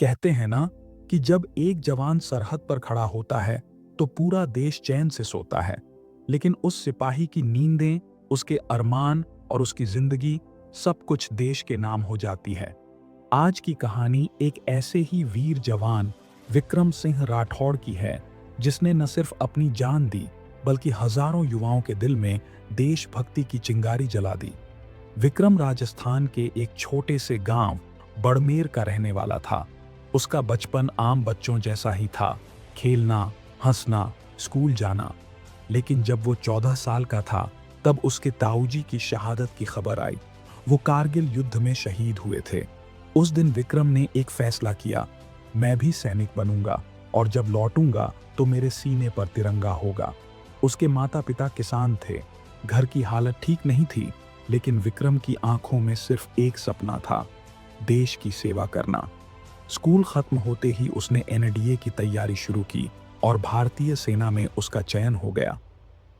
कहते हैं ना कि जब एक जवान सरहद पर खड़ा होता है तो पूरा देश चैन से सोता है। लेकिन उस सिपाही की नींदें, उसके अरमान और उसकी जिंदगी सब कुछ देश के नाम हो जाती है। आज की कहानी एक ऐसे ही वीर जवान विक्रम सिंह राठौड़ की है, जिसने न सिर्फ अपनी जान दी बल्कि हजारों युवाओं के दिल में देशभक्ति की चिंगारी जला दी। विक्रम राजस्थान के एक छोटे से गांव बड़मेर का रहने वाला था। उसका बचपन आम बच्चों जैसा ही था, खेलना, हंसना, स्कूल जाना। लेकिन जब वो 14 साल का था तब उसके ताऊजी की शहादत की खबर आई। वो कारगिल युद्ध में शहीद हुए थे। उस दिन विक्रम ने एक फैसला किया, मैं भी सैनिक बनूंगा और जब लौटूंगा तो मेरे सीने पर तिरंगा होगा। उसके माता पिता किसान थे, घर की हालत ठीक नहीं थी, लेकिन विक्रम की आंखों में सिर्फ एक सपना था, देश की सेवा करना। स्कूल खत्म होते ही उसने एनडीए की तैयारी शुरू की और भारतीय सेना में उसका चयन हो गया।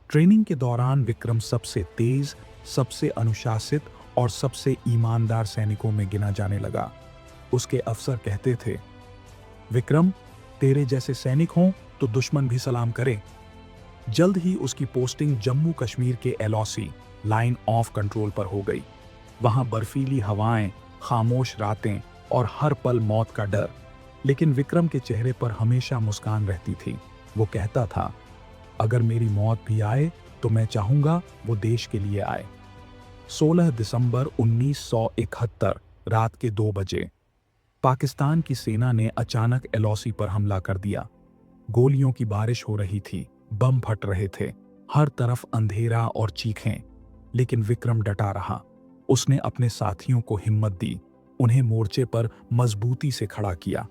ट्रेनिंग के दौरान विक्रम सबसे तेज, सबसे अनुशासित और सबसे ईमानदार सैनिकों में गिना जाने लगा। उसके अफसर कहते थे, विक्रम, तेरे जैसे सैनिक हों तो दुश्मन भी सलाम करे। जल्द ही उसकी पोस्टिंग जम्मू कश्मीर के एलओसी लाइन ऑफ कंट्रोल पर हो गई। वहां बर्फीली हवाएं, खामोश रातें और हर पल मौत का डर। लेकिन विक्रम के चेहरे पर हमेशा मुस्कान रहती थी। वो कहता था, अगर मेरी मौत भी आए तो मैं चाहूंगा वो देश के लिए आए। 16 दिसंबर 1971 रात के 2 बजे पाकिस्तान की सेना ने अचानक एलओसी पर हमला कर दिया। गोलियों की बारिश हो रही थी, बम फट रहे थे, हर तरफ अंधेरा और चीखें। लेकिन विक्रम डटा रहा। उसने अपने साथियों को हिम्मत दी, उन्हें मोर्चे पर मजबूती से खड़ा किया।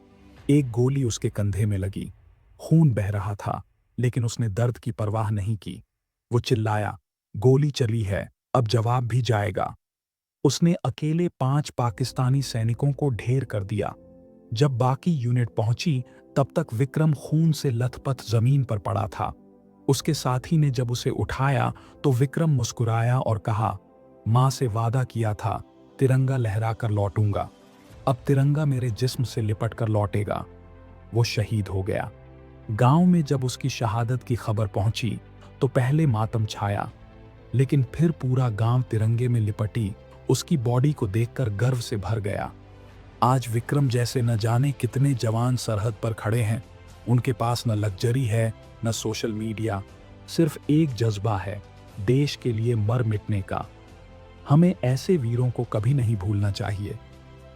एक गोली उसके कंधे में लगी, खून बह रहा था, लेकिन उसने दर्द की परवाह नहीं की। वो चिल्लाया, गोली चली है, अब जवाब भी जाएगा। उसने अकेले 5 पाकिस्तानी सैनिकों को ढेर कर दिया। जब बाकी यूनिट पहुंची तब तक विक्रम खून से लथपथ जमीन पर पड़ा था। उसके साथी ने जब उसे उठाया तो विक्रम मुस्कुराया और कहा, मां से वादा किया था, तिरंगा लहराकर लौटूंगा। अब तिरंगा मेरे जिस्म से लिपट कर लौटेगा। वो शहीद हो गया। गांव में जब उसकी शहादत की खबर पहुंची तो पहले मातम छाया, लेकिन फिर पूरा गांव तिरंगे में लिपटी उसकी बॉडी को देखकर गर्व से भर गया। आज विक्रम जैसे न जाने कितने जवान सरहद पर खड़े हैं। उनके पास न लग्जरी है, न सोशल मीडिया, सिर्फ एक जज्बा है, देश के लिए मर मिटने का। हमें ऐसे वीरों को कभी नहीं भूलना चाहिए।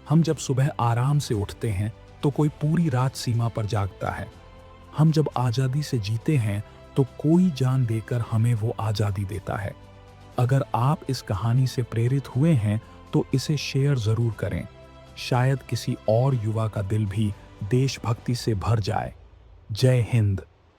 हम जब सुबह आराम से उठते हैं तो कोई पूरी रात सीमा पर जागता है। हम जब आज़ादी से जीते हैं तो कोई जान देकर हमें वो आज़ादी देता है। अगर आप इस कहानी से प्रेरित हुए हैं तो इसे शेयर जरूर करें। शायद किसी और युवा का दिल भी देशभक्ति से भर जाए। जय हिंद।